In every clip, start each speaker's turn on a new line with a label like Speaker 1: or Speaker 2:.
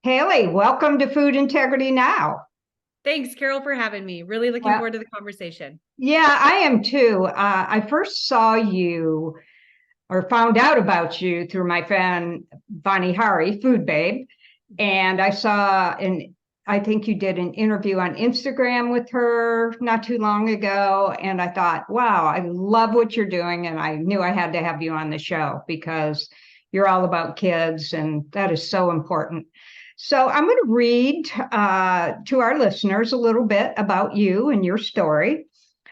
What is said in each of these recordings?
Speaker 1: Haley, welcome to Food Integrity Now.
Speaker 2: Thanks, Carol, for having me. Really looking
Speaker 1: Well,
Speaker 2: forward to the conversation.
Speaker 1: yeah, I am too. I first saw you or found out about you through my friend Bonnie Hari, Food Babe, and I think you did an interview on Instagram with her not too long ago, and I thought, wow, I love what you're doing, and I knew I had to have you on the show because you're all about kids, and that is so important. So I'm going to read to our listeners a little bit about you and your story.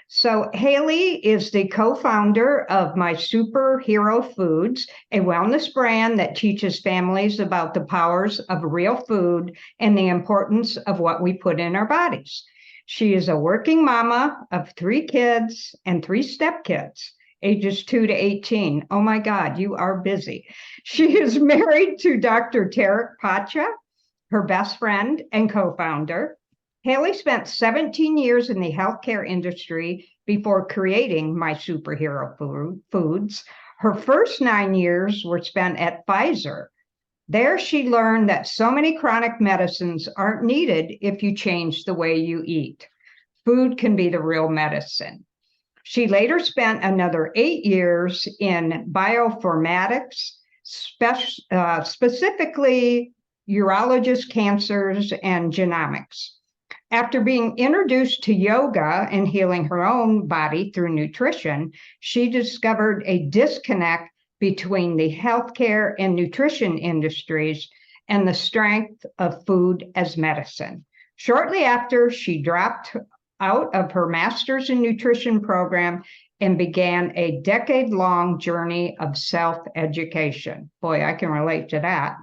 Speaker 1: So, Haley is the co founder of My Superhero Foods, a wellness brand that teaches families about the powers of real food and the importance of what we put in our bodies. She is a working mama of three kids and three stepkids, ages 2 to 18. Oh my God, you are busy. She is married to Dr. Tarek Pacha, her best friend and co founder. Haley spent 17 years in the healthcare industry before creating My Superhero Foods. Her first 9 years were spent at Pfizer. There, she learned that so many chronic medicines aren't needed if you change the way you eat. Food can be the real medicine. She later spent another 8 years in bioinformatics, specifically urologist cancers and genomics. After being introduced to yoga and healing her own body through nutrition, she discovered a disconnect between the healthcare and nutrition industries and the strength of food as medicine. Shortly after, she dropped out of her master's in nutrition program and began a decade-long journey of self-education. Boy, I can relate to that.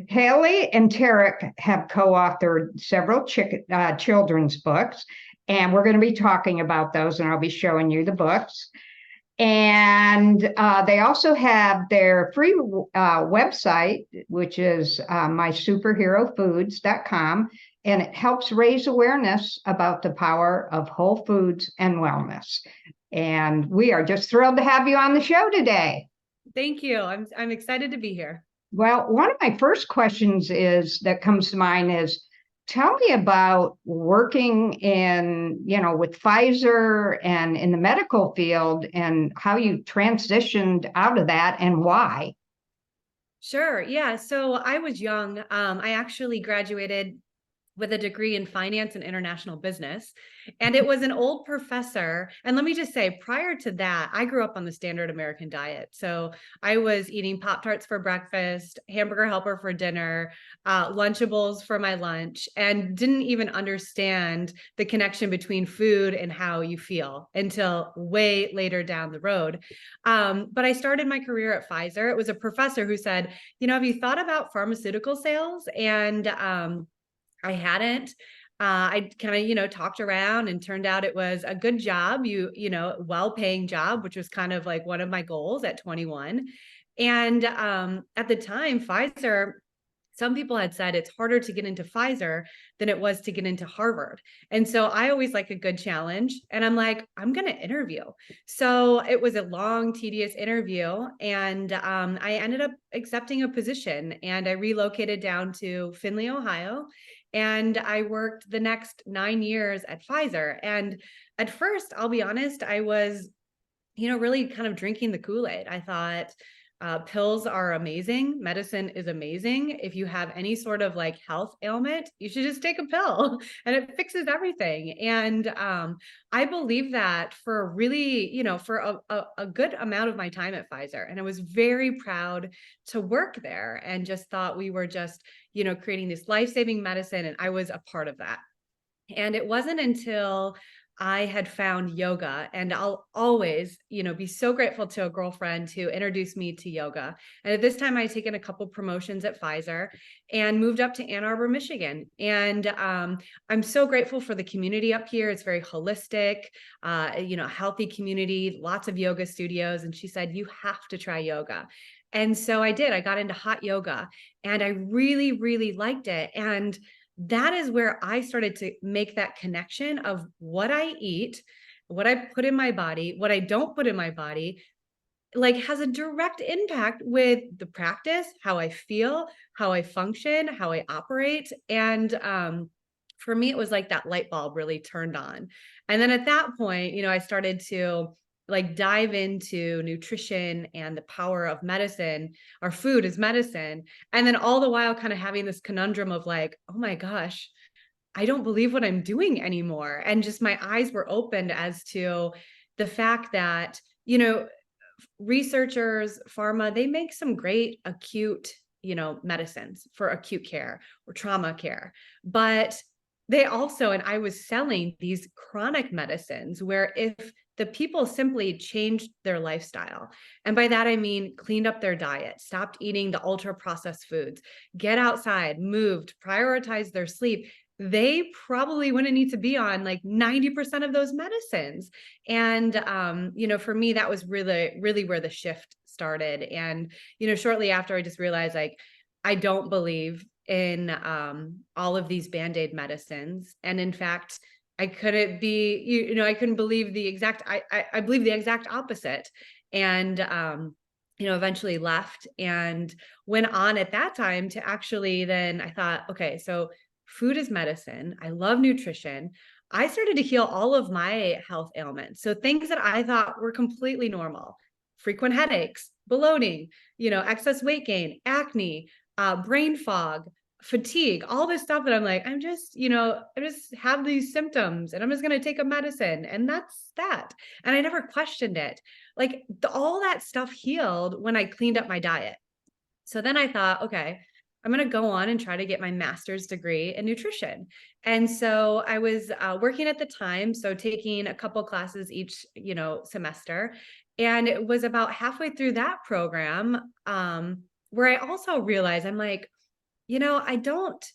Speaker 1: Haley and Tarek have co-authored several children's books, and we're going to be talking about those, and I'll be showing you the books. And they also have their free website, which is mysuperherofoods.com, and it helps raise awareness about the power of whole foods and wellness. And we are just thrilled to have you on the show today.
Speaker 2: Thank you. I'm excited to be here.
Speaker 1: Well, one of my first questions is that comes to mind is tell me about working with Pfizer and in the medical field and how you transitioned out of that and why.
Speaker 2: Sure. Yeah. So I was young. I actually graduated with a degree in finance and international business. And it was an old professor. And let me just say, prior to that, I grew up on the standard American diet. So I was eating Pop Tarts for breakfast, hamburger helper for dinner, Lunchables for my lunch, and didn't even understand the connection between food and how you feel until way later down the road. But I started my career at Pfizer. It was a professor who said, have you thought about pharmaceutical sales? And I hadn't. I kind of, talked around and turned out it was a good job, well-paying job, which was kind of like one of my goals at 21. And at the time, Pfizer, some people had said it's harder to get into Pfizer than it was to get into Harvard. And so I always like a good challenge. And I'm like, I'm going to interview. So it was a long, tedious interview. And I ended up accepting a position and I relocated down to Findlay, Ohio. And I worked the next 9 years at Pfizer. And at first, I'll be honest, I was, really kind of drinking the Kool-Aid. I thought, pills are amazing. Medicine is amazing. If you have any sort of like health ailment, you should just take a pill and it fixes everything. And I believe that for really, for a good amount of my time at Pfizer. And I was very proud to work there and just thought we were just, creating this life-saving medicine. And I was a part of that. And it wasn't until I had found yoga, and I'll always, be so grateful to a girlfriend who introduced me to yoga. And at this time, I had taken a couple promotions at Pfizer and moved up to Ann Arbor, Michigan. And I'm so grateful for the community up here. It's very holistic, healthy community, lots of yoga studios. And she said, you have to try yoga. And so I did. I got into hot yoga and I really, really liked it. And that is where I started to make that connection of what I eat, what I put in my body, what I don't put in my body, like has a direct impact with the practice, how I feel, how I function, how I operate. And for me, it was like that light bulb really turned on. And then at that point, I started to like dive into nutrition and the power of medicine. Our food is medicine. And then all the while kind of having this conundrum of like, oh my gosh, I don't believe what I'm doing anymore. And just my eyes were opened as to the fact that, researchers, pharma, they make some great acute, medicines for acute care or trauma care. But they also, and I was selling these chronic medicines where if the people simply changed their lifestyle, and by that I mean cleaned up their diet, stopped eating the ultra processed foods, get outside, moved, prioritize their sleep, they probably wouldn't need to be on like 90% of those medicines. And for me, that was really, really where the shift started. And, shortly after, I just realized like I don't believe in all of these band-aid medicines. And in fact, I couldn't be, I couldn't believe the exact, I believe the exact opposite. And eventually left and went on at that time to actually then I thought, okay, so food is medicine. I love nutrition. I started to heal all of my health ailments. So things that I thought were completely normal, frequent headaches, bloating, excess weight gain, acne, brain fog, fatigue, all this stuff that I'm like, I just have these symptoms and I'm just going to take a medicine and that's that. And I never questioned it. Like all that stuff healed when I cleaned up my diet. So then I thought, okay, I'm going to go on and try to get my master's degree in nutrition. And so I was working at the time, so taking a couple classes each, semester. And it was about halfway through that program where I also realized I'm like, I don't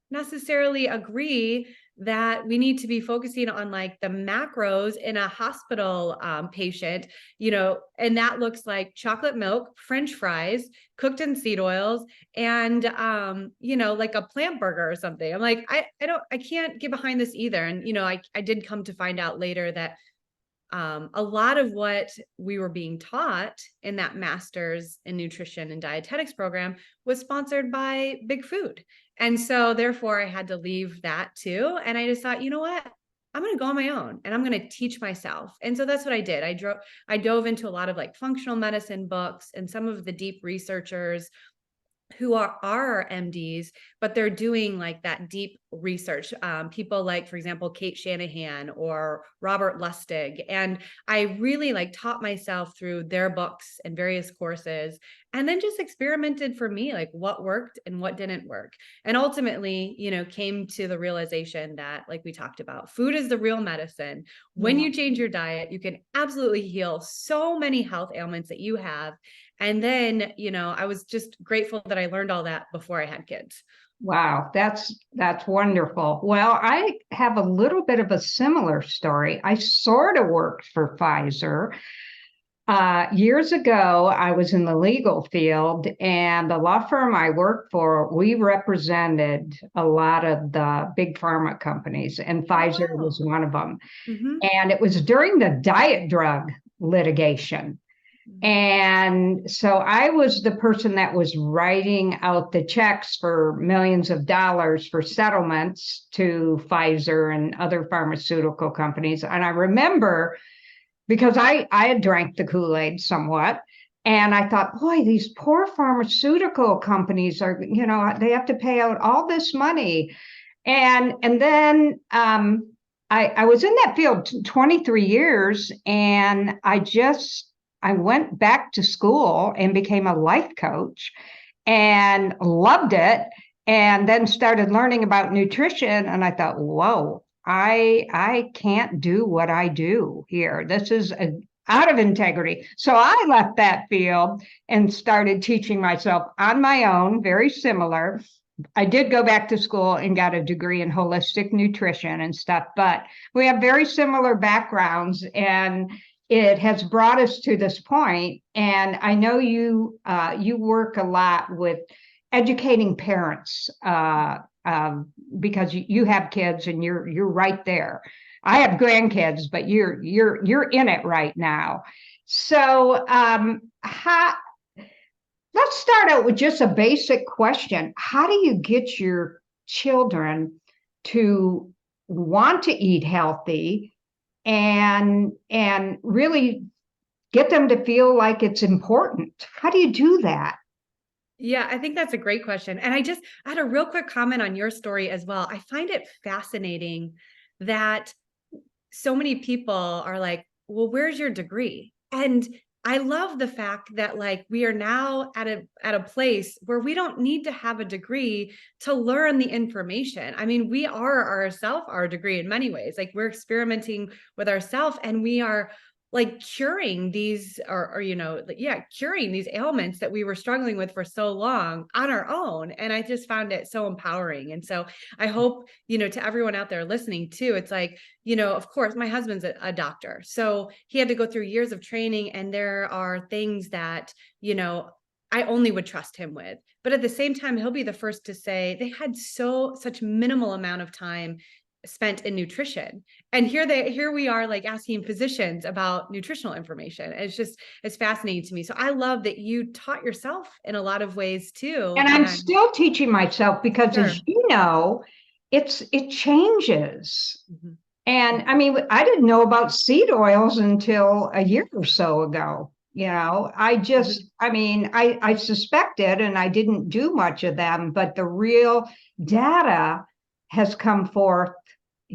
Speaker 2: necessarily agree that we need to be focusing on like the macros in a hospital patient, and that looks like chocolate milk, French fries, cooked in seed oils, and like a plant burger or something. I'm like, I can't get behind this either. And I did come to find out later that a lot of what we were being taught in that master's in nutrition and dietetics program was sponsored by Big Food. And so therefore I had to leave that too. And I just thought, you know what? I'm going to go on my own and I'm going to teach myself. And so that's what I did. I dove into a lot of like functional medicine books and some of the deep researchers who are MDs, but they're doing like that deep research. People like, for example, Kate Shanahan or Robert Lustig. And I really like taught myself through their books and various courses, and then just experimented for me, like what worked and what didn't work. And ultimately, came to the realization that, like we talked about, food is the real medicine. When you change your diet, you can absolutely heal so many health ailments that you have. And then, I was just grateful that I learned all that before I had kids.
Speaker 1: Wow, that's wonderful. Well, I have a little bit of a similar story. I sort of worked for Pfizer. Years ago, I was in the legal field, and the law firm I worked for, we represented a lot of the big pharma companies, and Pfizer
Speaker 2: Oh, wow.
Speaker 1: was one of them.
Speaker 2: Mm-hmm.
Speaker 1: And it was during the diet drug litigation. And so I was the person that was writing out the checks for millions of dollars for settlements to Pfizer and other pharmaceutical companies. And I remember because I had drank the Kool-Aid somewhat. And I thought, boy, these poor pharmaceutical companies are, they have to pay out all this money. And then I was in that field 23 years, and I went back to school and became a life coach and loved it, and then started learning about nutrition. And I thought, whoa, I can't do what I do here. This is out of integrity. So I left that field and started teaching myself on my own, very similar. I did go back to school and got a degree in holistic nutrition and stuff, but we have very similar backgrounds, and it has brought us to this point. And I know you work a lot with educating parents because you have kids and you're right there. I have grandkids, but you're in it right now. So, let's start out with just a basic question. How do you get your children to want to eat healthy and really get them to feel like it's important? How do you do that?
Speaker 2: Yeah, I think that's a great question. And I had a real quick comment on your story as well. I find it fascinating that so many people are like, well, where's your degree? And I love the fact that like we are now at a place where we don't need to have a degree to learn the information. I mean, we are ourselves our degree in many ways. Like we're experimenting with ourselves and we are like curing these or curing these ailments that we were struggling with for so long on our own. And I just found it so empowering. And so I hope, to everyone out there listening too, it's like, of course, my husband's a doctor. So he had to go through years of training. And there are things that, I only would trust him with. But at the same time, he'll be the first to say they had such minimal amount of time spent in nutrition. And here we are like asking physicians about nutritional information. It's fascinating to me. So I love that you taught yourself in a lot of ways too.
Speaker 1: And I'm still teaching myself because,
Speaker 2: Sure.
Speaker 1: as you know, it changes.
Speaker 2: Mhm.
Speaker 1: And I mean, I didn't know about seed oils until a year or so ago. I mean, I suspected and I didn't do much of them, but the real data has come forth,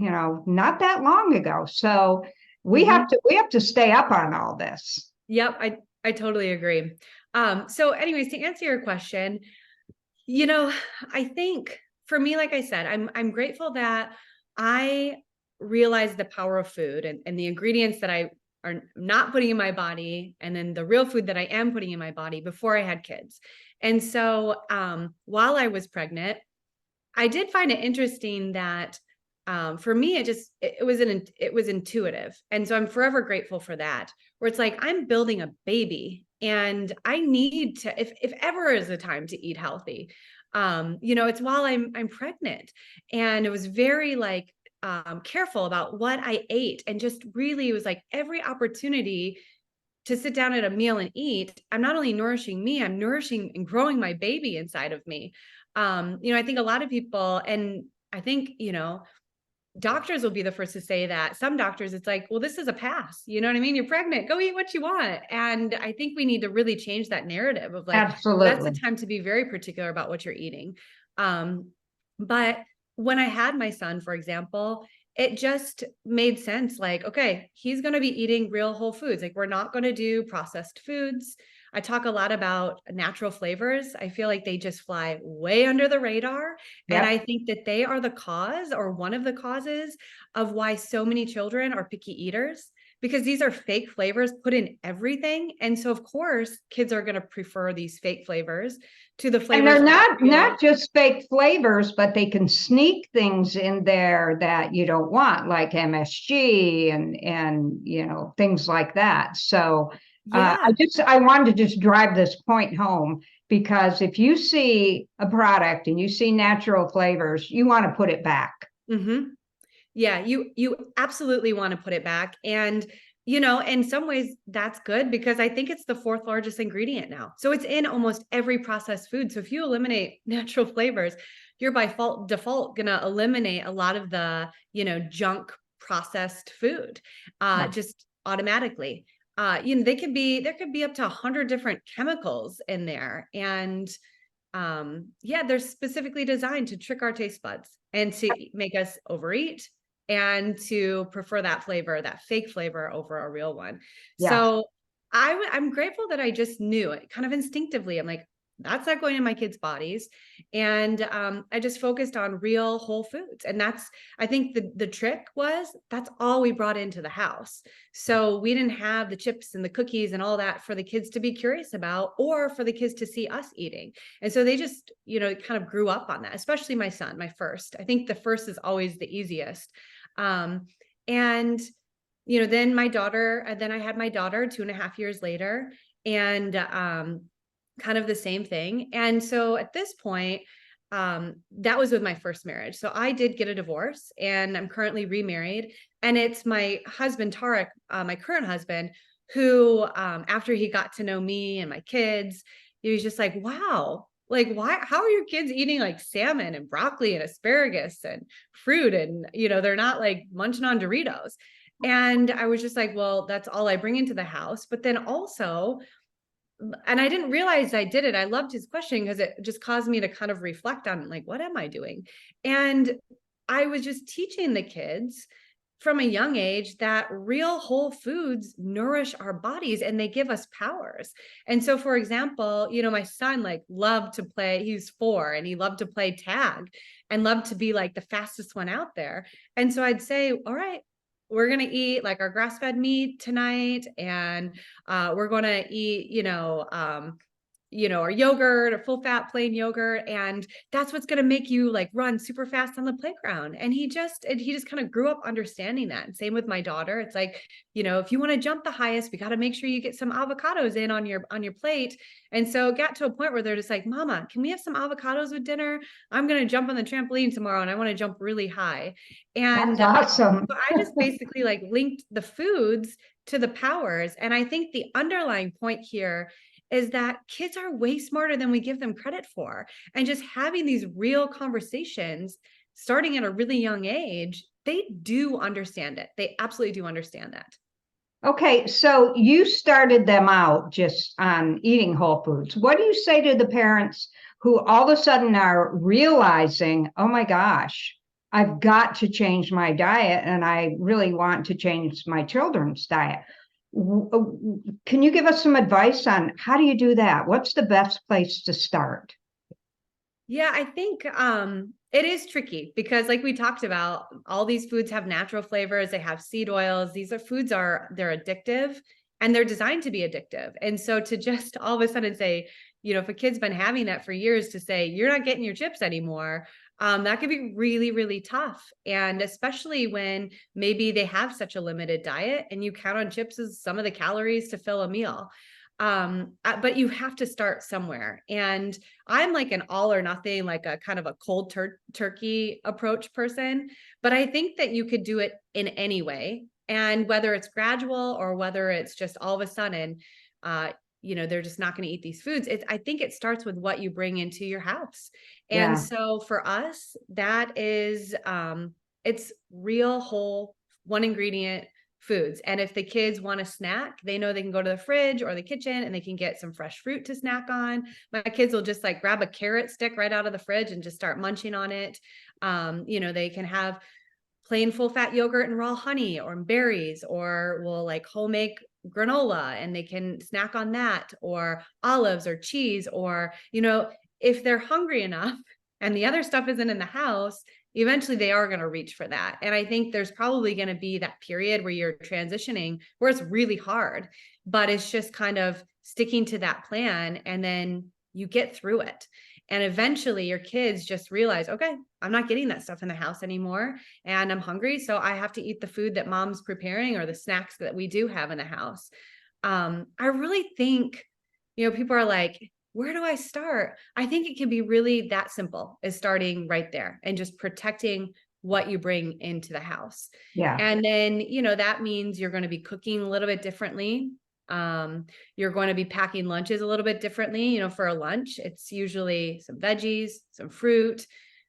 Speaker 1: not that long ago. So we have to stay up on all this.
Speaker 2: Yep, I totally agree. So anyways, to answer your question, I think for me, like I said, I'm grateful that I realized the power of food and the ingredients that I are not putting in my body, and then the real food that I am putting in my body before I had kids. And so while I was pregnant, I did find it interesting that for me, it was intuitive. And so I'm forever grateful for that, where it's like I'm building a baby and I need to, if ever is a time to eat healthy, it's while I'm pregnant. And it was very like careful about what I ate, and just really it was like every opportunity to sit down at a meal and eat, I'm not only nourishing me, I'm nourishing and growing my baby inside of me. I think a lot of people, and I think, doctors will be the first to say that. Some doctors, it's like, well, this is a pass. You know what I mean? You're pregnant, go eat what you want. And I think we need to really change that narrative of like, that's the
Speaker 1: Absolutely.
Speaker 2: time to be very particular about what you're eating. But when I had my son, for example, it just made sense. Like, okay, he's going to be eating real whole foods. Like, we're not going to do processed foods. I talk a lot about natural flavors. I feel like they just fly way under the radar. And
Speaker 1: Yep.
Speaker 2: I think that they are the cause, or one of the causes, of why so many children are picky eaters, because these are fake flavors put in everything. And so, of course, kids are going to prefer these fake flavors to the
Speaker 1: And
Speaker 2: flavors
Speaker 1: they're
Speaker 2: that are real.
Speaker 1: not just fake flavors, but they can sneak things in there that you don't want, like MSG and things like that. So
Speaker 2: Yeah.
Speaker 1: I wanted to just drive this point home, because if you see a product and you see natural flavors, you want to put it back.
Speaker 2: Mm-hmm. Yeah, you absolutely want to put it back. And in some ways that's good, because I think it's the fourth largest ingredient now. So it's in almost every processed food. So if you eliminate natural flavors, you're by default going to eliminate a lot of the, junk processed food
Speaker 1: Yeah.
Speaker 2: just automatically. There could be up to 100 different chemicals in there. And they're specifically designed to trick our taste buds and to make us overeat and to prefer that flavor, that fake flavor, over a real one.
Speaker 1: Yeah.
Speaker 2: So I'm grateful that I just knew it kind of instinctively. I'm like, that's not going in my kids' bodies. And I just focused on real whole foods. And I think the trick was that's all we brought into the house. So we didn't have the chips and the cookies and all that for the kids to be curious about, or for the kids to see us eating. And so they just, kind of grew up on that, especially my son, my first. I think the first is always the easiest. And then then I had my daughter 2.5 years later, and kind of the same thing. And so at this point, that was with my first marriage. So I did get a divorce, and I'm currently remarried. And it's my husband, Tarek, my current husband, who, after he got to know me and my kids, he was just like, wow, like, why, how are your kids eating like salmon and broccoli and asparagus and fruit? And, they're not like munching on Doritos. And I was just like, well, that's all I bring into the house. But then also, and I didn't realize I did it. I loved his question because it just caused me to kind of reflect on, like, what am I doing? And I was just teaching the kids from a young age that real whole foods nourish our bodies and they give us powers. And so, for example, my son like loved to play, he's 4 and he loved to play tag and loved to be like the fastest one out there. And so I'd say, all right, we're going to eat like our grass-fed meat tonight, and we're going to eat, our yogurt, or full fat plain yogurt. And that's what's going to make you like run super fast on the playground. And he just kind of grew up understanding that. And same with my daughter. It's like, if you want to jump the highest, we got to make sure you get some avocados in on your plate. And so it got to a point where they're just like, Mama, can we have some avocados with dinner? I'm going to jump on the trampoline tomorrow and I want to jump really high. And
Speaker 1: That's awesome.
Speaker 2: so I just basically like linked the foods to the powers. And I think the underlying point here is that kids are way smarter than we give them credit for. And just having these real conversations starting at a really young age, they do understand it. They absolutely do understand that.
Speaker 1: Okay, so you started them out just on eating whole foods. What do you say to the parents who all of a sudden are realizing, oh my gosh, I've got to change my diet and I really want to change my children's diet? Can you give us some advice on how do you do that? What's the best place to start?
Speaker 2: Yeah, I think it is tricky because like we talked about, all these foods have natural flavors, they have seed oils. These are foods they're addictive and they're designed to be addictive. And so to just all of a sudden say, if a kid's been having that for years, to say you're not getting your chips anymore, that could be really, really tough. And especially when maybe they have such a limited diet and you count on chips as some of the calories to fill a meal. But you have to start somewhere. And I'm like an all or nothing, like a kind of a cold turkey approach person. But I think that you could do it in any way. And whether it's gradual or whether it's just all of a sudden, they're just not going to eat these foods. I think it starts with what you bring into your house. And
Speaker 1: Yeah.
Speaker 2: so for us, that is, it's real whole one ingredient foods. And if the kids want a snack, they know they can go to the fridge or the kitchen and they can get some fresh fruit to snack on. My kids will just like grab a carrot stick right out of the fridge and just start munching on it. They can have plain full fat yogurt and raw honey or berries, or we'll like home make granola and they can snack on that, or olives or cheese, or, if they're hungry enough and the other stuff isn't in the house, eventually they are going to reach for that. And I think there's probably going to be that period where you're transitioning where it's really hard, but it's just kind of sticking to that plan and then you get through it. And eventually your kids just realize, okay, I'm not getting that stuff in the house anymore and I'm hungry. So I have to eat the food that mom's preparing or the snacks that we do have in the house. I really think, people are like, where do I start? I think it can be really that simple as starting right there and just protecting what you bring into the house.
Speaker 1: Yeah.
Speaker 2: And then, that means you're going to be cooking a little bit differently. You're going to be packing lunches a little bit differently. For a lunch, it's usually some veggies, some fruit.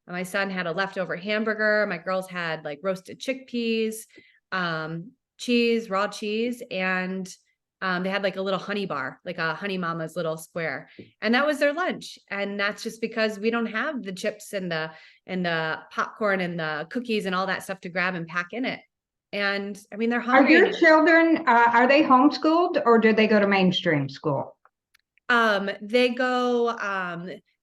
Speaker 2: My son had a leftover hamburger. My girls had like roasted chickpeas, cheese, raw cheese, and they had like a little honey bar, like a Honey Mama's little square. And that was their lunch. And that's just because we don't have the chips and the popcorn and the cookies and all that stuff to grab and pack in it. And I mean, they're hungry.
Speaker 1: Are your children, are they homeschooled or do they go to mainstream school?
Speaker 2: They go,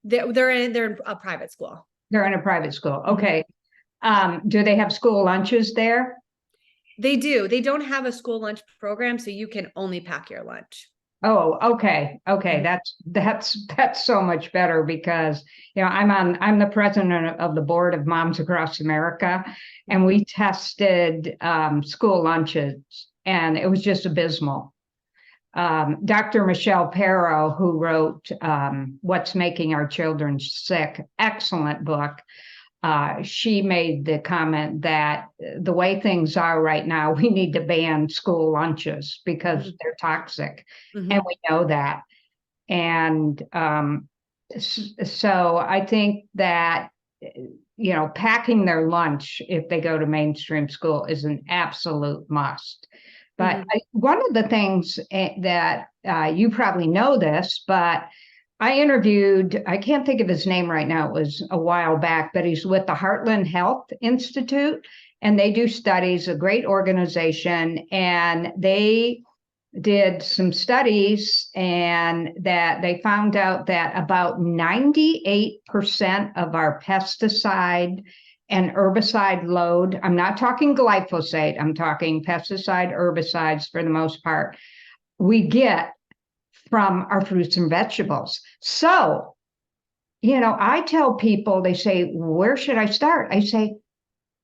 Speaker 2: they're in a private school.
Speaker 1: They're in a private school. Okay. Do they have school lunches there?
Speaker 2: They do. They don't have a school lunch program, so you can only pack your lunch.
Speaker 1: Oh, okay. Okay. That's so much better because, I'm the president of the board of Moms Across America, and we tested school lunches and it was just abysmal. Dr. Michelle Perro, who wrote What's Making Our Children Sick, excellent book. she made the comment that the way things are right now, we need to ban school lunches because they're toxic. And we know that. And so I think that, packing their lunch if they go to mainstream school is an absolute must. But one of the things that you probably know this, but I interviewed, I can't think of his name right now, it was a while back, but he's with the Heartland Health Institute, and they do studies, a great organization, and they did some studies and that they found out that about 98% of our pesticide and herbicide load, I'm not talking glyphosate, I'm talking pesticide, herbicides for the most part, we get from our fruits and vegetables. So, I tell people, they say, where should I start? I say,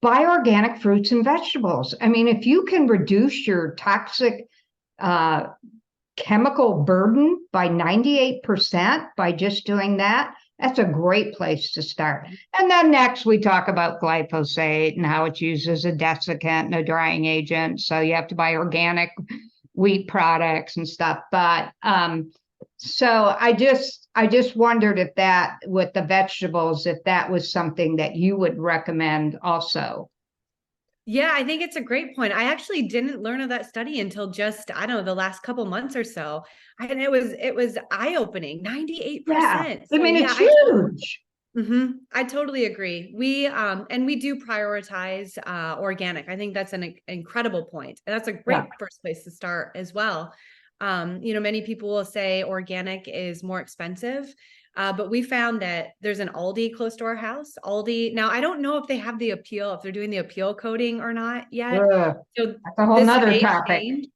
Speaker 1: buy organic fruits and vegetables. I mean, if you can reduce your toxic chemical burden by 98% by just doing that, that's a great place to start. And then next we talk about glyphosate and how it's used as a desiccant and a drying agent. So you have to buy organic wheat products and stuff. But so I just wondered if that, with the vegetables, if that was something that you would recommend also.
Speaker 2: Yeah, I think it's a great point. I actually didn't learn of that study until just, I don't know, the last couple months or so. And it was eye-opening, 98%.
Speaker 1: Yeah,
Speaker 2: So,
Speaker 1: I mean,
Speaker 2: yeah,
Speaker 1: it's huge.
Speaker 2: I totally agree. We and we do prioritize organic. I think that's an incredible point. And that's a great first place to start as well. Many people will say organic is more expensive. But we found that there's an Aldi close to our house. Aldi. Now, I don't know if they have the appeal, if they're doing the appeal coding or not yet. So
Speaker 1: That's a whole
Speaker 2: this
Speaker 1: nother
Speaker 2: may
Speaker 1: topic.
Speaker 2: change.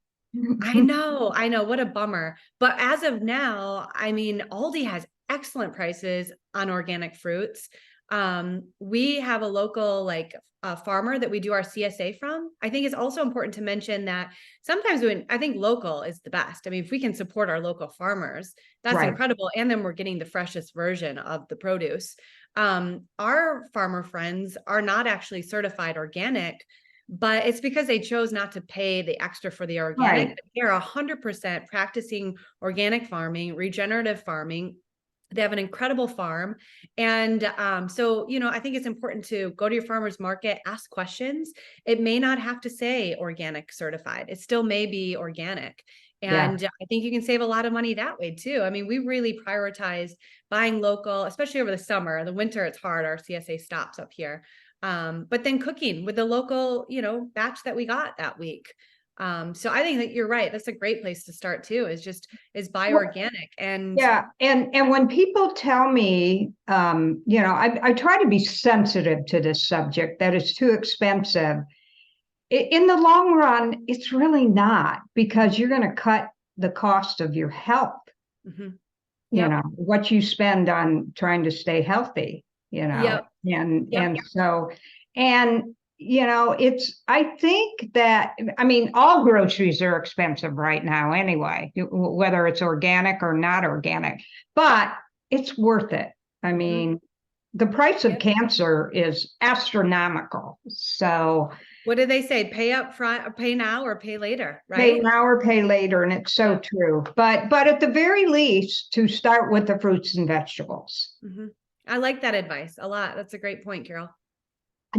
Speaker 2: I know, what a bummer. But as of now, I mean, Aldi has excellent prices on organic fruits. We have a local farmer that we do our CSA from. I think it's also important to mention that sometimes I think local is the best. I mean, if we can support our local farmers, that's incredible. And then we're getting the freshest version of the produce. Our farmer friends are not actually certified organic, but it's because they chose not to pay the extra for the organic. But they're 100% practicing organic farming, regenerative farming. They have an incredible farm. And so, I think it's important to go to your farmer's market, ask questions. It may not have to say organic certified. It still may be organic. And I think you can save a lot of money that way too. I mean, we really prioritize buying local, especially over the summer. The winter, it's hard. Our CSA stops up here. But then cooking with the local, batch that we got that week. So I think that you're right. That's a great place to start too, is buy organic. And
Speaker 1: and when people tell me, I try to be sensitive to this subject, that it's too expensive. In the long run, it's really not, because you're going to cut the cost of your health. What you spend on trying to stay healthy, and so, and I think that, I mean, all groceries are expensive right now anyway, whether it's organic or not organic, but it's worth it. I mean, the price of cancer is astronomical. So
Speaker 2: what do they say? Pay up front, pay now or pay later, right?
Speaker 1: Pay now or pay later. And it's so true. But at the very least, to start with the fruits and vegetables.
Speaker 2: I like that advice a lot. That's a great point, Carol.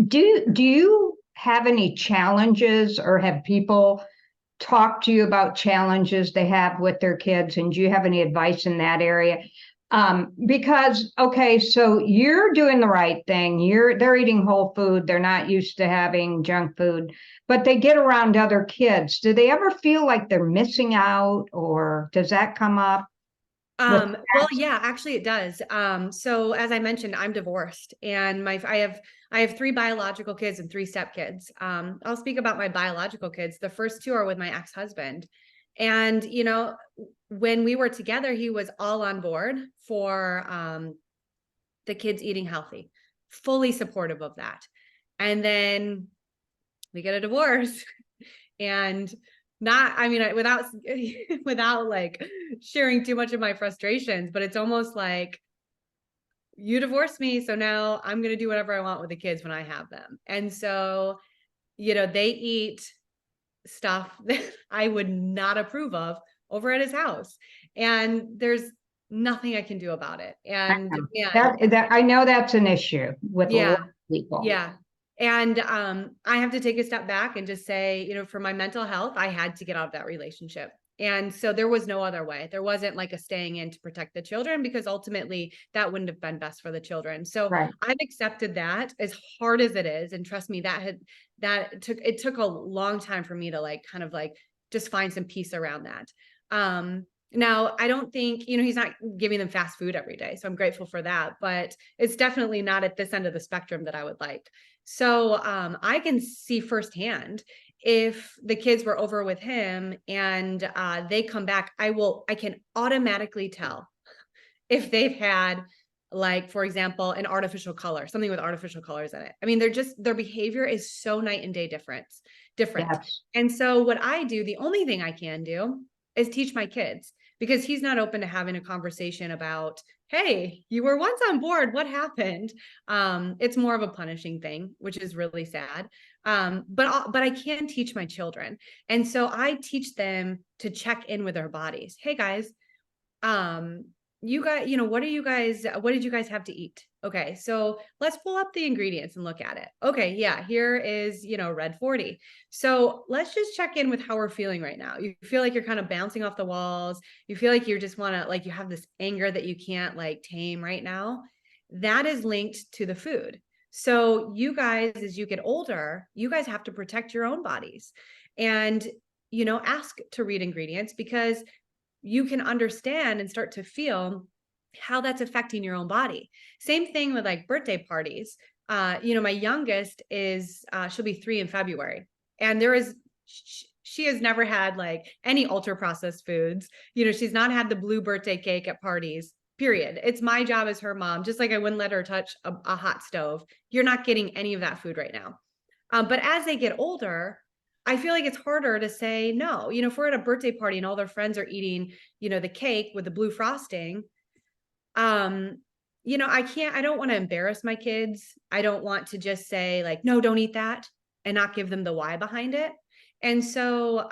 Speaker 1: Do you have any challenges, or have people talk to you about challenges they have with their kids? And do you have any advice in that area? Because, okay, so you're doing the right thing. They're eating whole food. They're not used to having junk food, but they get around other kids. Do they ever feel like they're missing out, or does that come up?
Speaker 2: Well, yeah, actually it does. So as I mentioned, I'm divorced, and I have 3 biological kids and 3 stepkids. I'll speak about my biological kids. The first 2 are with my ex-husband. And, when we were together, he was all on board for the kids eating healthy, fully supportive of that. And then we get a divorce and without like sharing too much of my frustrations, but it's almost like you divorced me, so now I'm going to do whatever I want with the kids when I have them. And so, they eat stuff that I would not approve of over at his house. And there's nothing I can do about it. And man,
Speaker 1: That I know that's an issue with a lot
Speaker 2: yeah,
Speaker 1: of people.
Speaker 2: yeah. And I have to take a step back and just say, for my mental health, I had to get out of that relationship. And so there was no other way. There wasn't like a staying in to protect the children, because ultimately that wouldn't have been best for the children. So
Speaker 1: Right.
Speaker 2: I've accepted that, as hard as it is. And trust me, it took a long time for me to like kind of like just find some peace around that. Now, I don't think, he's not giving them fast food every day. So I'm grateful for that, but it's definitely not at this end of the spectrum that I would like. So I can see firsthand, if the kids were over with him and they come back, I can automatically tell if they've had, like, for example, an artificial color, something with artificial colors in it. I mean, their behavior is so night and day different.
Speaker 1: Yes.
Speaker 2: And so what I do, the only thing I can do is teach my kids, because he's not open to having a conversation about, hey, you were once on board, what happened? It's more of a punishing thing, which is really sad. But I can teach my children. And so I teach them to check in with their bodies. Hey guys, you guys, what did you guys have to eat? Okay, so let's pull up the ingredients and look at it. Okay, yeah, here is, red 40. So let's just check in with how we're feeling right now. You feel like you're kind of bouncing off the walls. You feel like you just want to, like, you have this anger that you can't like tame right now. That is linked to the food. So you guys, as you get older, you guys have to protect your own bodies, and, ask to read ingredients, because you can understand and start to feel how that's affecting your own body. Same thing with like birthday parties. My youngest is, she'll be 3 in February, and she has never had like any ultra processed foods. She's not had the blue birthday cake at parties, period. It's my job as her mom, just like I wouldn't let her touch a hot stove. You're not getting any of that food right now. But as they get older, I feel like it's harder to say no. If we're at a birthday party and all their friends are eating, the cake with the blue frosting, I don't want to embarrass my kids. I don't want to just say like, no, don't eat that, and not give them the why behind it. And so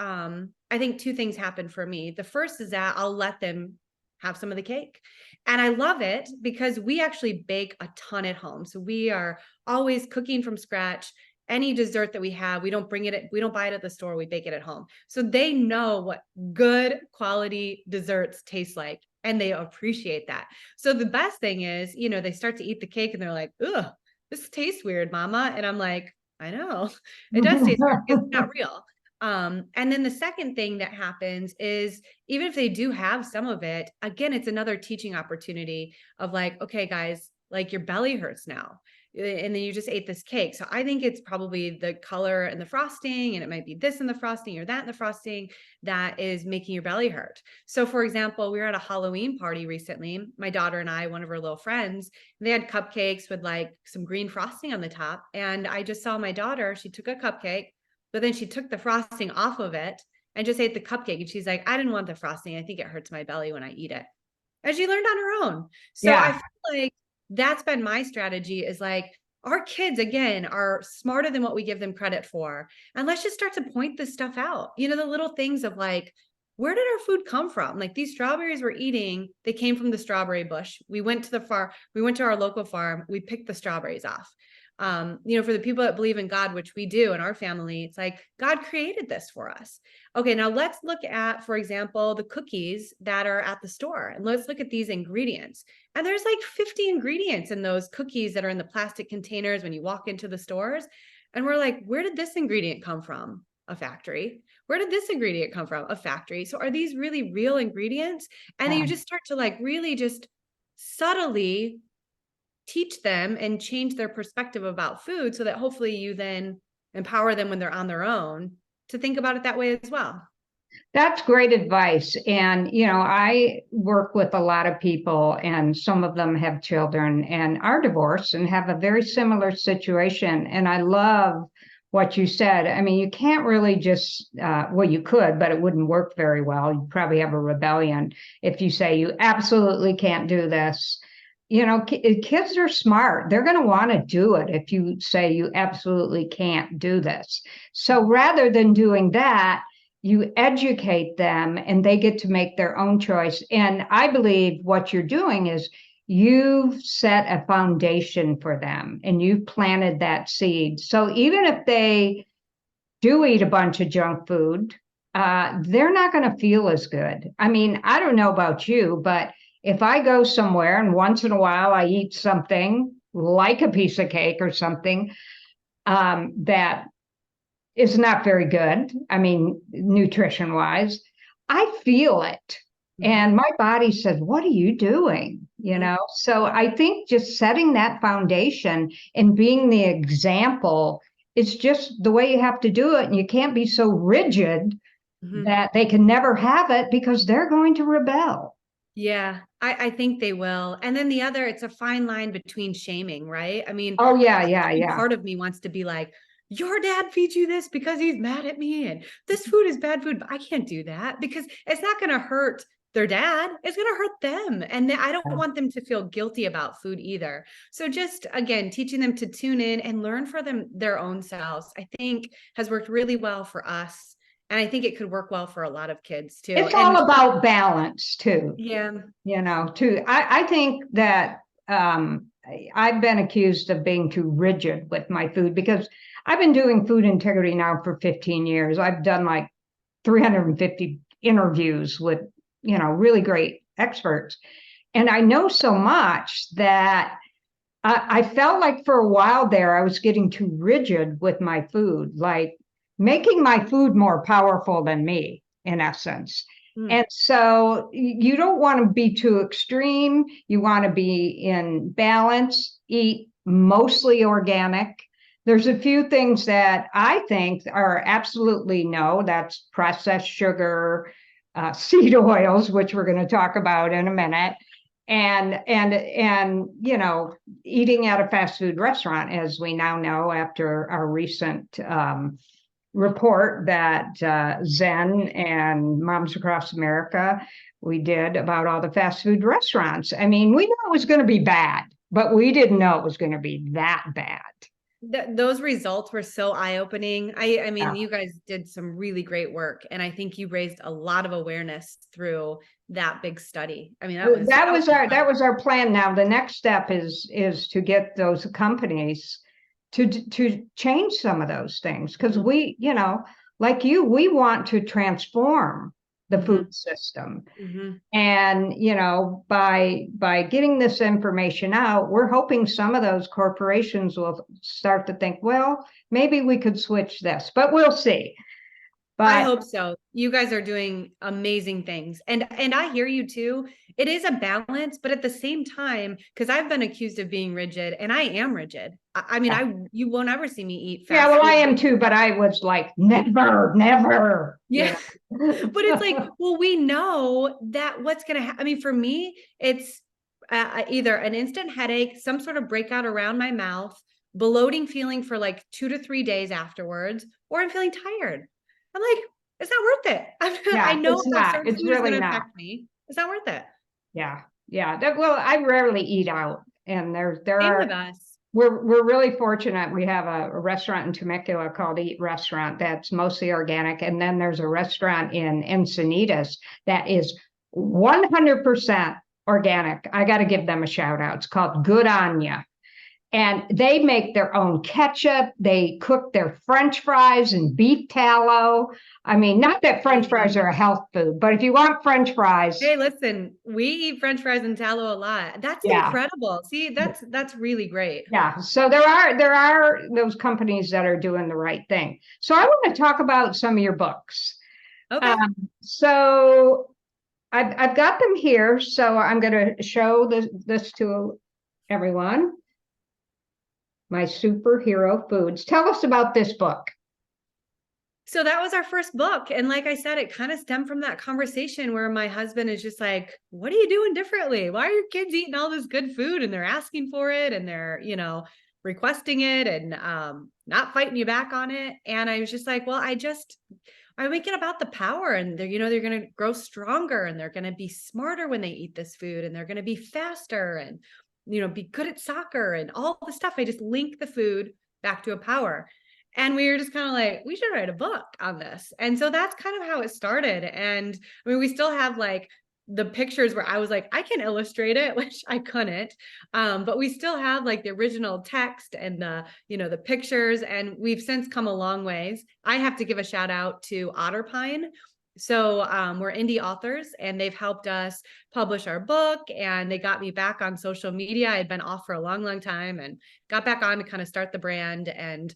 Speaker 2: I think 2 things happen for me. The first is that I'll let them have some of the cake. And I love it because we actually bake a ton at home. So we are always cooking from scratch. Any dessert that we have, we don't buy it at the store, we bake it at home. So they know what good quality desserts taste like, and they appreciate that. So the best thing is, they start to eat the cake and they're like, ugh, this tastes weird, mama. And I'm like, I know, it does taste weird. It's not real. And then the second thing that happens is, even if they do have some of it, again, it's another teaching opportunity of like, okay, guys, like your belly hurts now, and then you just ate this cake. So I think it's probably the color and the frosting, and it might be this in the frosting or that in the frosting, that is making your belly hurt. So for example, we were at a Halloween party recently, my daughter and I, one of her little friends, they had cupcakes with like some green frosting on the top. And I just saw my daughter, she took a cupcake, but then she took the frosting off of it and just ate the cupcake. And she's like, I didn't want the frosting. I think it hurts my belly when I eat it. And she learned on her own. So I
Speaker 1: Yeah.
Speaker 2: feel like that's been my strategy, is like, our kids, again, are smarter than what we give them credit for. And let's just start to point this stuff out. The little things of like, where did our food come from? Like these strawberries we're eating, they came from the strawberry bush. We went to our local farm, we picked the strawberries off. For the people that believe in God, which we do in our family, it's like God created this for us. Okay, now let's look at, for example, the cookies that are at the store, and let's look at these ingredients. And there's like 50 ingredients in those cookies that are in the plastic containers when you walk into the stores. And we're like, where did this ingredient come from? A factory. Where did this ingredient come from? A factory. So are these really real ingredients? And then you just start to like really just subtly teach them and change their perspective about food, so that hopefully you then empower them when they're on their own to think about it that way as well.
Speaker 1: That's great advice. And, I work with a lot of people, and some of them have children and are divorced and have a very similar situation. And I love what you said. I mean, you can't really just, well, you could, but it wouldn't work very well. You'd probably have a rebellion if you say you absolutely can't do this. kids are smart. They're going to want to do it if you say you absolutely can't do this. So rather than doing that, you educate them and they get to make their own choice. And I believe what you're doing is you've set a foundation for them and you've planted that seed. So even if they do eat a bunch of junk food, they're not going to feel as good. I mean, I don't know about you, but if I go somewhere and once in a while I eat something like a piece of cake or something that is not very good, I mean, nutrition wise, I feel it. And my body says, what are you doing? So I think just setting that foundation and being the example is just the way you have to do it. And you can't be so rigid that they can never have it because they're going to rebel.
Speaker 2: Yeah, I think they will. And then the other, it's a fine line between shaming, right? I mean,
Speaker 1: oh yeah.
Speaker 2: Part of me wants to be like, your dad feeds you this because he's mad at me, and this food is bad food, but I can't do that because it's not going to hurt their dad. It's going to hurt them. And I don't want them to feel guilty about food either. So just, again, teaching them to tune in and learn for their own selves, I think has worked really well for us. And I think it could work well for a lot of kids too.
Speaker 1: It's all about balance too.
Speaker 2: Yeah.
Speaker 1: Too. I think that I've been accused of being too rigid with my food because I've been doing food integrity now for 15 years. I've done like 350 interviews with, really great experts. And I know so much that I felt like for a while there, I was getting too rigid with my food, like making my food more powerful than me, in essence. And so you don't want to be too extreme. You want to be in balance, eat mostly organic. There's a few things that I think are absolutely no, that's processed sugar, seed oils, which we're going to talk about in a minute. And eating at a fast food restaurant, as we now know after our recent report that Zen and Moms Across America, we did about all the fast food restaurants. I mean, we knew it was going to be bad, but we didn't know it was going to be that bad.
Speaker 2: Those results were so eye-opening. I mean, you guys did some really great work, and I think you raised a lot of awareness through that big study. I mean,
Speaker 1: that was our plan. Now the next step is to get those companies to change some of those things, because we, like we want to transform the food system. And by getting this information out, we're hoping some of those corporations will start to think, well, maybe we could switch this, but we'll see. But
Speaker 2: I hope so. You guys are doing amazing things. And I hear you too. It is a balance, but at the same time, because I've been accused of being rigid, and I am rigid. I mean, you won't ever see me eat fast food.
Speaker 1: I am too, but I was like, never.
Speaker 2: Yeah. But it's like, well, we know that what's going to happen. I mean, for me, it's either an instant headache, some sort of breakout around my mouth, bloating feeling for like 2 to 3 days afterwards, or I'm feeling tired. I'm like, it's not worth it. I know
Speaker 1: it's not. It's really not.
Speaker 2: Affect me. It's not worth it.
Speaker 1: Yeah. Well, I rarely eat out, and there
Speaker 2: Same
Speaker 1: are.
Speaker 2: With us.
Speaker 1: We're really fortunate. We have a restaurant in Temecula called Eat Restaurant that's mostly organic, and then there's a restaurant in Encinitas that is 100% organic. I got to give them a shout out. It's called Good On Ya. And they make their own ketchup. They cook their French fries in beef tallow. I mean, not that French fries are a health food, but if you want French fries.
Speaker 2: Hey, listen, we eat French fries in tallow a lot. That's incredible. See, that's really great.
Speaker 1: Yeah. So there are those companies that are doing the right thing. So I want to talk about some of your books.
Speaker 2: Okay.
Speaker 1: So I've got them here. So I'm going to show this to everyone. My Superhero Foods. Tell us about this book.
Speaker 2: So that was our first book. And like I said, it kind of stemmed from that conversation where my husband is just like, what are you doing differently? Why are your kids eating all this good food and they're asking for it and they're, requesting it and not fighting you back on it? And I was just like, well, I make it about the power, and they're going to grow stronger, and they're going to be smarter when they eat this food, and they're going to be faster. And be good at soccer and all the stuff. I just link the food back to a power. And we were just kind of like, we should write a book on this. And so that's kind of how it started. And I mean, we still have like the pictures where I was like, I can illustrate it, which I couldn't. But we still have like the original text and the pictures, and we've since come a long ways. I have to give a shout out to Otterpine. So we're indie authors, and they've helped us publish our book, and they got me back on social media. I had been off for a long, long time and got back on to kind of start the brand and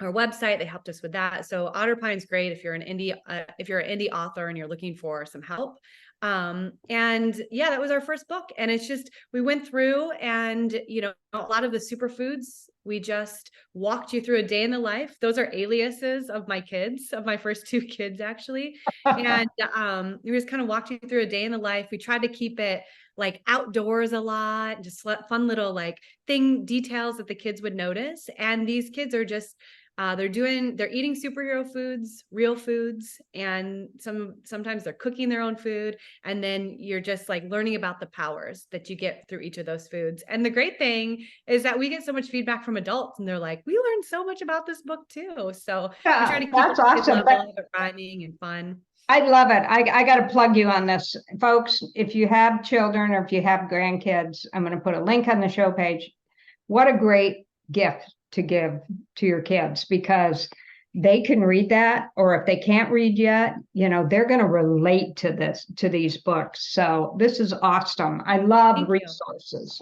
Speaker 2: our website. They helped us with that. So Otterpine's great if you're an indie author and you're looking for some help. And yeah, that was our first book. And it's just, we went through and, a lot of the superfoods, we just walked you through a day in the life. Those are aliases of my kids, of my first two kids, actually. And we just kind of walked you through a day in the life. We tried to keep it like outdoors a lot, just fun little like details that the kids would notice. And these kids are just, they're eating superhero foods, real foods, and sometimes they're cooking their own food. And then you're just like learning about the powers that you get through each of those foods. And the great thing is that we get so much feedback from adults, and they're like, we learned so much about this book too. So we try to keep
Speaker 1: that's awesome.
Speaker 2: level, but rhyming and fun.
Speaker 1: I love it. I got to plug you on this, folks. If you have children or if you have grandkids, I'm going to put a link on the show page. What a great gift to give to your kids, because they can read that, or if they can't read yet, they're going to relate to these books. So this is awesome. I love resources.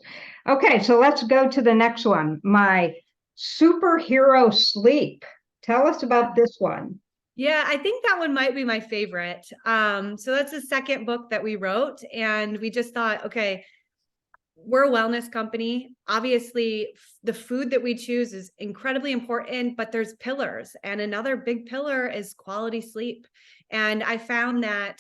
Speaker 1: Okay, so let's go to the next one. My superhero sleep. Tell us about this one.
Speaker 2: Yeah, I think that one might be my favorite. So that's the second book that we wrote, and we just thought, okay, we're a wellness company. Obviously, the food that we choose is incredibly important, but there's pillars. And another big pillar is quality sleep. And I found that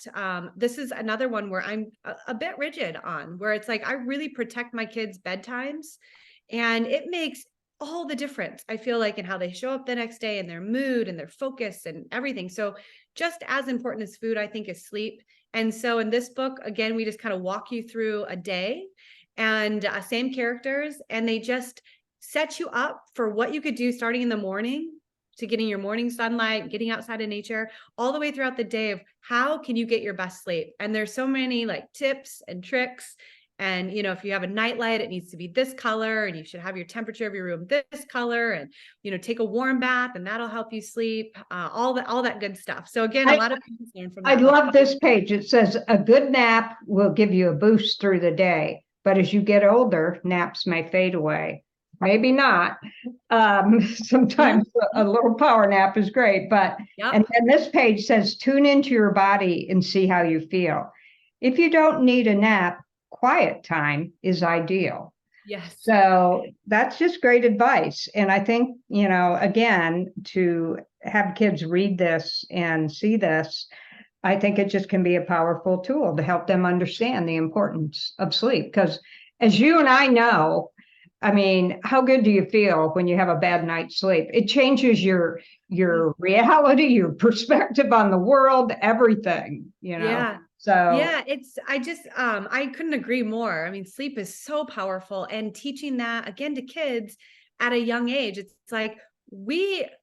Speaker 2: this is another one where I'm a bit rigid on, where it's like, I really protect my kids' bedtimes, and it makes all the difference, I feel like, in how they show up the next day and their mood and their focus and everything. So just as important as food, I think, is sleep. And so in this book, again, we just kind of walk you through a day, and same characters, and they just set you up for what you could do starting in the morning to getting your morning sunlight, getting outside in nature, all the way throughout the day of how can you get your best sleep. And there's so many like tips and tricks. And, if you have a nightlight, it needs to be this color, and you should have your temperature of your room this color, and, take a warm bath, and that'll help you sleep, all that good stuff. So again, a lot of people learn from that.
Speaker 1: I love this page. It says a good nap will give you a boost through the day, but as you get older, naps may fade away. Maybe not. Sometimes a little power nap is great, but, and then this page says, tune into your body and see how you feel. If you don't need a nap, quiet time is ideal.
Speaker 2: Yes.
Speaker 1: So that's just great advice. And I think, again, to have kids read this and see this, I think it just can be a powerful tool to help them understand the importance of sleep. Because as you and I know, I mean, how good do you feel when you have a bad night's sleep? It changes your reality, your perspective on the world, everything,
Speaker 2: Yeah.
Speaker 1: So
Speaker 2: yeah, I couldn't agree more. I mean, sleep is so powerful, and teaching that again to kids at a young age, it's like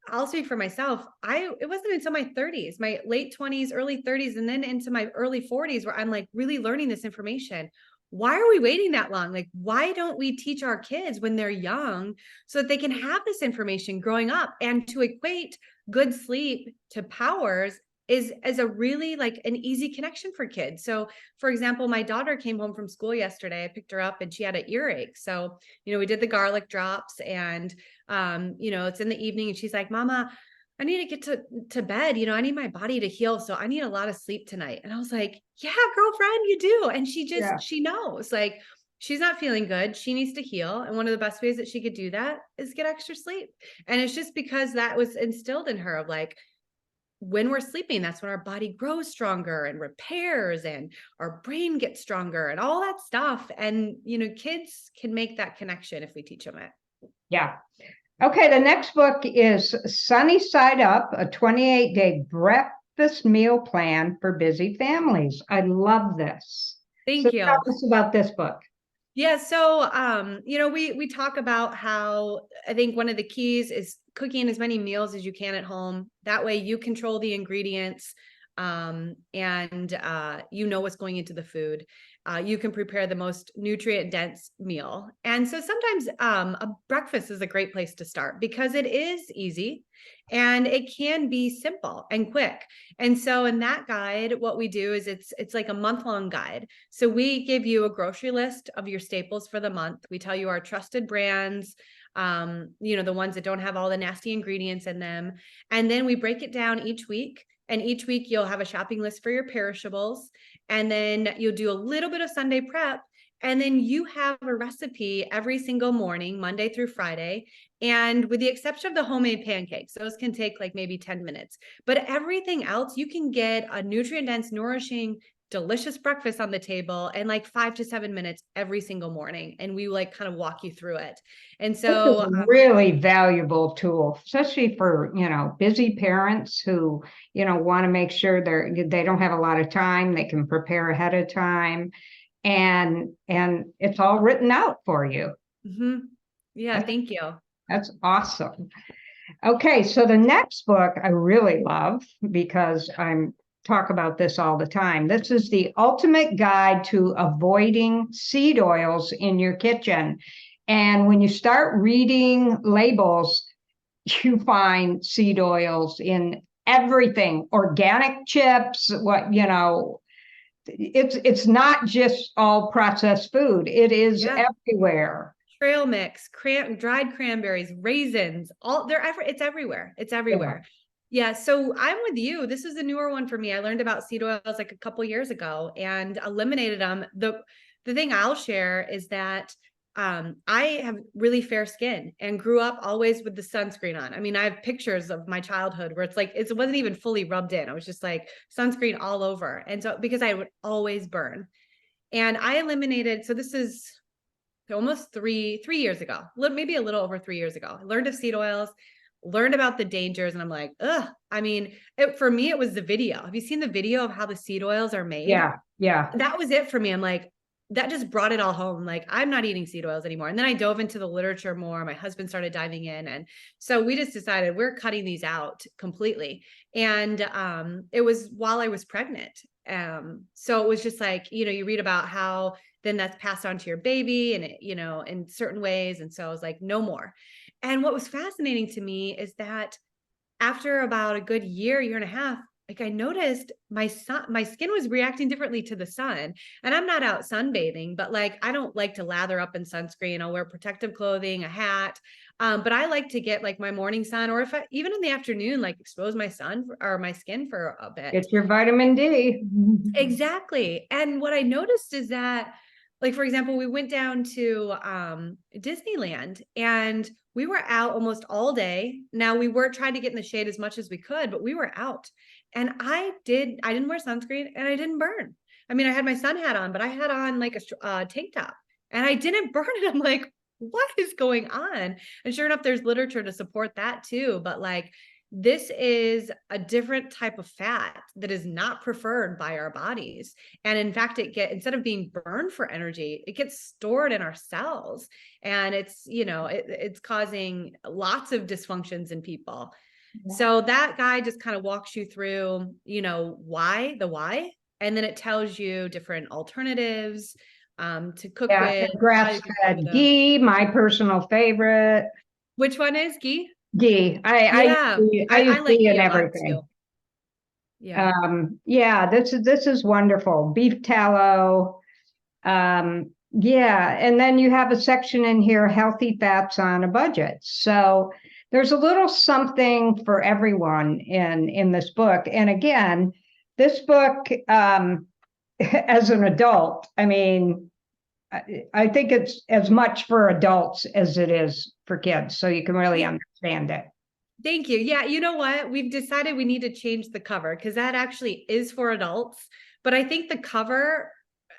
Speaker 2: I'll speak for myself. It wasn't until my 30s, my late 20s, early 30s, and then into my early 40s where I'm like really learning this information. Why are we waiting that long? Like, why don't we teach our kids when they're young so that they can have this information growing up? And to equate good sleep to powers is a really like an easy connection for kids. So for example, my daughter came home from school yesterday. I picked her up and she had an earache. So, we did the garlic drops, and, it's in the evening, and she's like, Mama, I need to get to bed. I need my body to heal. So I need a lot of sleep tonight. And I was like, yeah, girlfriend, you do. And she knows, like, she's not feeling good. She needs to heal. And one of the best ways that she could do that is get extra sleep. And it's just because that was instilled in her of like, when we're sleeping, that's when our body grows stronger and repairs, and our brain gets stronger and all that stuff. And, kids can make that connection if we teach them it.
Speaker 1: Yeah. Okay. The next book is Sunny Side Up, a 28-day breakfast meal plan for busy families. I love this.
Speaker 2: Thank you.
Speaker 1: Tell us about this book.
Speaker 2: Yeah, so we talk about how I think one of the keys is cooking as many meals as you can at home. That way you control the ingredients, and you know what's going into the food. You can prepare the most nutrient dense meal. And so sometimes a breakfast is a great place to start because it is easy and it can be simple and quick. And so in that guide, what we do is it's like a month-long guide. So we give you a grocery list of your staples for the month. We tell you our trusted brands, the ones that don't have all the nasty ingredients in them. And then we break it down each week. And each week you'll have a shopping list for your perishables. And then you'll do a little bit of Sunday prep. And then you have a recipe every single morning, Monday through Friday. And with the exception of the homemade pancakes, those can take like maybe 10 minutes. But everything else, you can get a nutrient dense, nourishing, delicious breakfast on the table in like 5 to 7 minutes every single morning. And we like kind of walk you through it. And
Speaker 1: This is
Speaker 2: so,
Speaker 1: a really valuable tool, especially for, busy parents who, want to make sure they don't have a lot of time, they can prepare ahead of time, and it's all written out for you.
Speaker 2: Yeah, thank you.
Speaker 1: That's awesome. Okay, so the next book I really love because I'm talk about this all the time. This is the ultimate guide to avoiding seed oils in your kitchen. And when you start reading labels, you find seed oils in everything, organic chips, it's not just all processed food. It is everywhere.
Speaker 2: Trail mix, dried cranberries, raisins, it's everywhere. It's everywhere. Yeah. So I'm with you. This is a newer one for me. I learned about seed oils like a couple years ago and eliminated them. The thing I'll share is that I have really fair skin and grew up always with the sunscreen on. I mean, I have pictures of my childhood where it's like, it wasn't even fully rubbed in. I was just like sunscreen all over. And so because I would always burn, and I eliminated, so this is almost three years ago, maybe a little over 3 years ago. I learned of seed oils, learned about the dangers, and I'm like, ugh. I mean, for me, it was the video. Have you seen the video of how the seed oils are made?
Speaker 1: Yeah.
Speaker 2: That was it for me. I'm like, that just brought it all home. Like, I'm not eating seed oils anymore. And then I dove into the literature more. My husband started diving in. And so we just decided we're cutting these out completely. And it was while I was pregnant. So it was just like, you read about how then that's passed on to your baby and, in certain ways. And so I was like, no more. And what was fascinating to me is that after about a good year and a half, like I noticed my skin was reacting differently to the sun. And I'm not out sunbathing, but like, I don't like to lather up in sunscreen. I'll wear protective clothing, a hat. But I like to get like my morning sun, or even in the afternoon, like expose my skin for a bit.
Speaker 1: It's your vitamin D.
Speaker 2: Exactly. And what I noticed is that, like, for example, we went down to Disneyland and we were out almost all day. Now we were trying to get in the shade as much as we could, but we were out. And I didn't wear sunscreen and I didn't burn. I mean, I had my sun hat on, but I had on like a tank top and I didn't burn it. I'm like, what is going on? And sure enough, there's literature to support that too. But like, this is a different type of fat that is not preferred by our bodies. And in fact, instead of being burned for energy, it gets stored in our cells. And it's causing lots of dysfunctions in people. Yeah. So that guy just kind of walks you through, why, and then it tells you different alternatives to cook with.
Speaker 1: Grass-fed ghee, my personal favorite.
Speaker 2: Which one is ghee?
Speaker 1: Ghee. I use ghee in everything.
Speaker 2: Yeah.
Speaker 1: This is wonderful. Beef tallow. And then you have a section in here, healthy fats on a budget. So there's a little something for everyone in this book. And again, this book, as an adult, I mean, I think it's as much for adults as it is for kids, so you can really understand it.
Speaker 2: Thank you. Yeah, you know what? We've decided we need to change the cover because that actually is for adults. But I think the cover,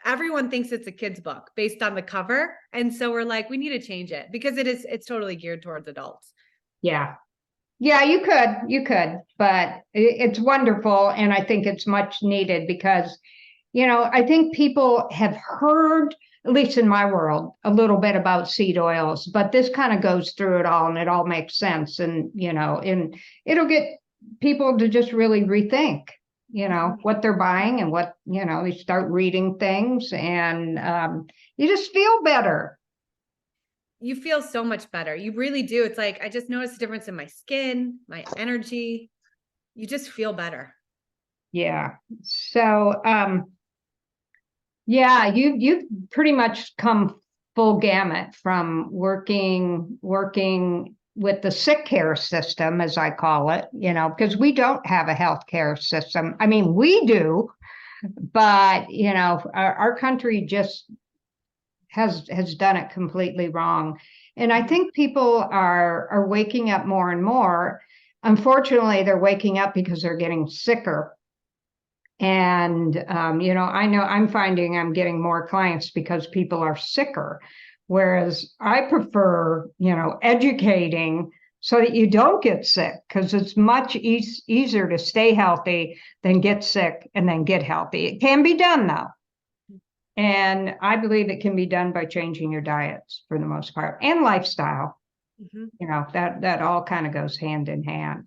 Speaker 2: everyone thinks it's a kid's book based on the cover. And so we're like, we need to change it because it's totally geared towards adults.
Speaker 1: Yeah. Yeah, you could, but it's wonderful. And I think it's much needed because, I think people have heard at least in my world, a little bit about seed oils, but this kind of goes through it all and it all makes sense. And, and it'll get people to just really rethink, what they're buying and what, they start reading things and you just feel better.
Speaker 2: You feel so much better. You really do. It's like, I just noticed a difference in my skin, my energy. You just feel better.
Speaker 1: Yeah. So, yeah, you've pretty much come full gamut from working with the sick care system, as I call it, because we don't have a healthcare system. I mean, we do, but our country just has done it completely wrong. And I think people are waking up more and more. Unfortunately, they're waking up because they're getting sicker. And I know I'm finding I'm getting more clients because people are sicker. Whereas I prefer, educating so that you don't get sick, because it's much easier to stay healthy than get sick and then get healthy. It can be done though. And I believe it can be done by changing your diets for the most part and lifestyle. That all kind of goes hand in hand.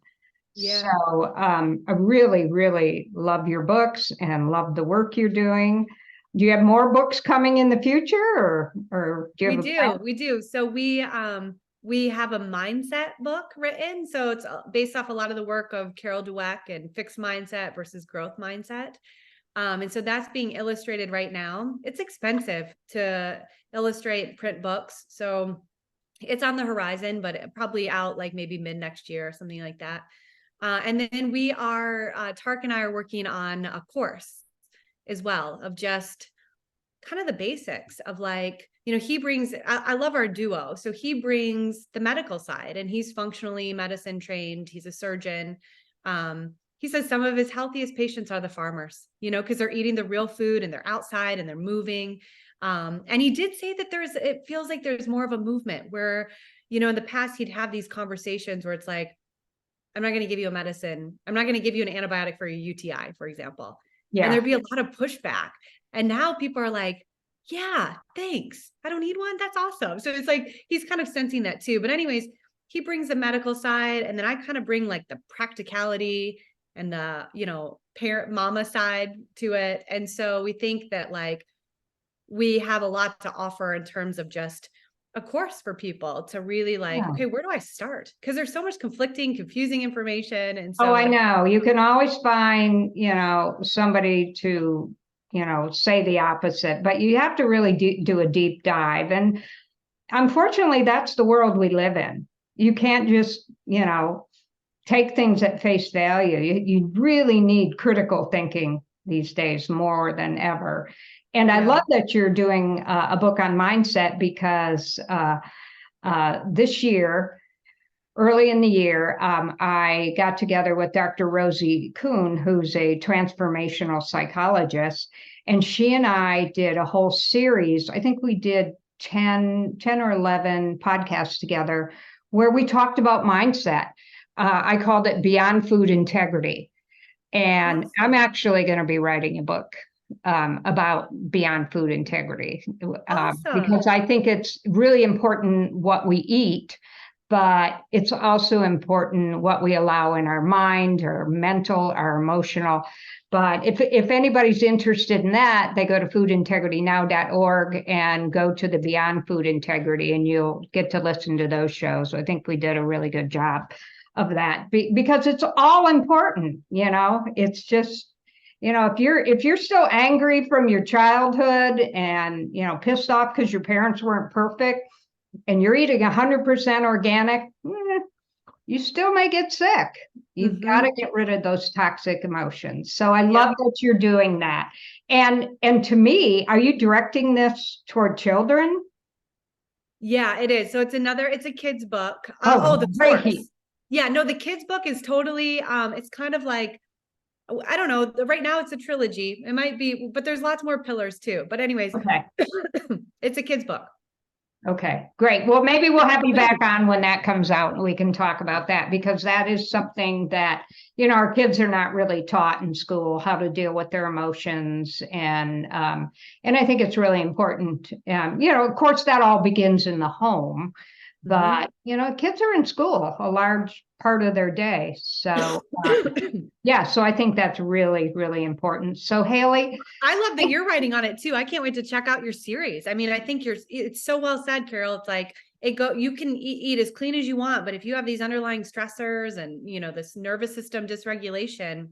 Speaker 2: Yeah.
Speaker 1: So I really, really love your books and love the work you're doing. Do you have more books coming in the future or do you have
Speaker 2: We do. So we have a mindset book written. So it's based off a lot of the work of Carol Dweck and fixed mindset versus growth mindset. And so that's being illustrated right now. It's expensive to illustrate print books. So it's on the horizon, but probably out like maybe mid next year or something like that. And then we are, Tark and I are working on a course as well of just kind of the basics of like, he brings, I love our duo. So he brings the medical side and he's functionally medicine trained. He's a surgeon. He says some of his healthiest patients are the farmers, because they're eating the real food and they're outside and they're moving. And he did say that it feels like there's more of a movement where, in the past he'd have these conversations where it's like, I'm not going to give you a medicine. I'm not going to give you an antibiotic for your UTI, for example. Yeah. And there'd be a lot of pushback. And now people are like, yeah, thanks. I don't need one. That's awesome. So it's like, he's kind of sensing that too. But anyways, he brings the medical side and then I kind of bring like the practicality and the, parent mama side to it. And so we think that like, we have a lot to offer in terms of just a course for people to really like, okay, where do I start? Because there's so much conflicting, confusing information. And so
Speaker 1: I know you can always find, somebody to, say the opposite, but you have to really do a deep dive. And unfortunately, that's the world we live in. You can't just, take things at face value. You really need critical thinking these days more than ever. And I love that you're doing a book on mindset because this year, early in the year, I got together with Dr. Rosie Kuhn, who's a transformational psychologist, and she and I did a whole series. I think we did 10 or 11 podcasts together where we talked about mindset. I called it Beyond Food Integrity. And I'm actually going to be writing a book about Beyond Food Integrity because I think it's really important what we eat, but it's also important what we allow in our mind, our mental, our emotional. But if anybody's interested in that, they go to foodintegritynow.org and go to the Beyond Food Integrity and you'll get to listen to those shows. I think we did a really good job of that because it's all important. It's just, if you're still angry from your childhood and, pissed off because your parents weren't perfect and you're eating 100% organic, you still may get sick. You've got to get rid of those toxic emotions. So I love that you're doing that. And to me, are you directing this toward children?
Speaker 2: Yeah, it is. So it's a kid's book.
Speaker 1: The
Speaker 2: course. Yeah, no, the kids book is totally, it's kind of like, I don't know, right now it's a trilogy. It might be, but there's lots more pillars too. But anyways, okay. It's a kids book.
Speaker 1: Okay, great. Well, maybe we'll have you back on when that comes out and we can talk about that because that is something that, our kids are not really taught in school how to deal with their emotions. And I think it's really important. Of course, that all begins in the home,
Speaker 2: Mhm.
Speaker 1: but, kids are in school a large part of their day. So, yeah, so I think that's really, really important. So, Haley,
Speaker 2: I love that you're writing on it too. I can't wait to check out your series. I mean, I think it's so well said, Carol. It's like you can eat as clean as you want, but if you have these underlying stressors and, this nervous system dysregulation,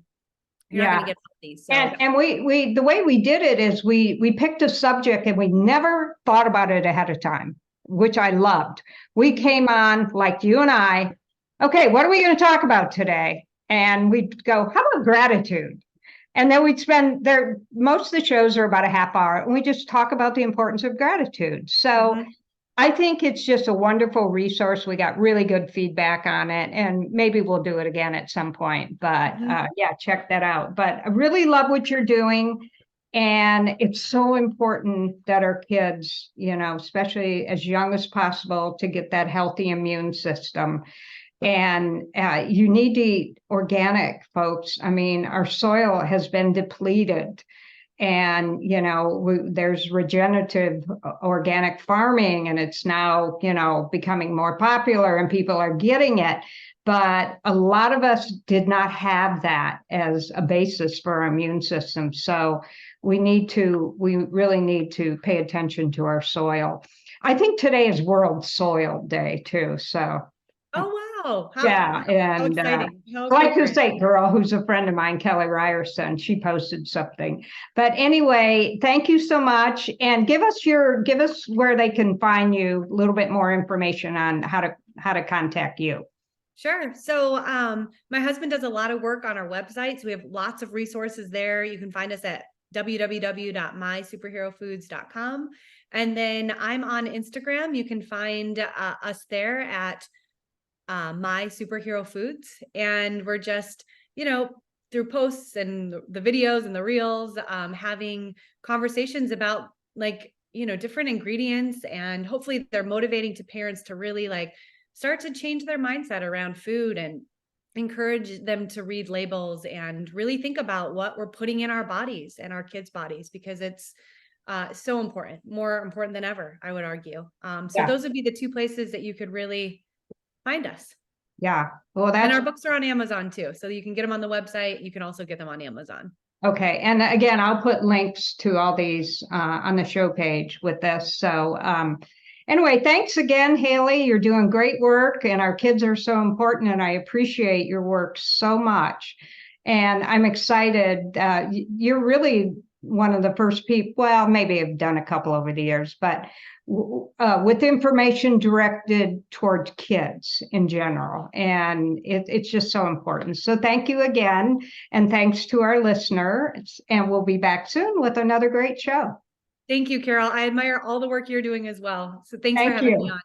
Speaker 2: you're not going
Speaker 1: yeah.
Speaker 2: to get healthy. So,
Speaker 1: And we the way we did it is we picked a subject and we never thought about it ahead of time, which I loved. We came on like you and I, okay, what are we going to talk about today? And we'd go, how about gratitude? And then we'd spend there, most of the shows are about a half hour, and we just talk about the importance of gratitude. So
Speaker 2: mhm.
Speaker 1: I think it's just a wonderful resource. We got really good feedback on it, and maybe we'll do it again at some point. But
Speaker 2: Mhm.
Speaker 1: yeah, check that out. But I really love what you're doing. And it's so important that our kids, especially as young as possible, to get that healthy immune system. And you need to eat organic, folks. I mean, our soil has been depleted and there's regenerative organic farming and it's now becoming more popular and people are getting it, but a lot of us did not have that as a basis for our immune system. So we really need to pay attention to our soil. I think today is World Soil Day too, so
Speaker 2: Oh, wow.
Speaker 1: yeah.
Speaker 2: How
Speaker 1: And
Speaker 2: exciting. How
Speaker 1: like you
Speaker 2: appropriate.
Speaker 1: say, girl, who's a friend of mine, Kelly Ryerson, she posted something. But anyway, thank you so much. And give us where they can find you, a little bit more information on how to contact you.
Speaker 2: Sure. So, my husband does a lot of work on our website. So we have lots of resources there. You can find us at www.mysuperherofoods.com. And then I'm on Instagram. You can find us there at My Superhero Foods. And we're just, through posts and the videos and the reels, having conversations about different ingredients. And hopefully they're motivating to parents to really start to change their mindset around food and encourage them to read labels and really think about what we're putting in our bodies and our kids' bodies because it's so important, more important than ever, I would argue. So
Speaker 1: Yeah.
Speaker 2: those would be the two places that you could really find us.
Speaker 1: Yeah. Well,
Speaker 2: And
Speaker 1: that's
Speaker 2: our books are on Amazon too. So you can get them on the website. You can also get them on Amazon.
Speaker 1: okay. And again, I'll put links to all these on the show page with this. So anyway, thanks again, Haley. You're doing great work, and our kids are so important, and I appreciate your work so much. And I'm excited. You're really one of the first people, well, maybe I've done a couple over the years, but with information directed toward kids in general. And it's just so important. So thank you again. And thanks to our listeners. And we'll be back soon with another great show.
Speaker 2: Thank you, Carol. I admire all the work you're doing as well. So thanks for
Speaker 1: Thank
Speaker 2: having me
Speaker 1: you.
Speaker 2: on.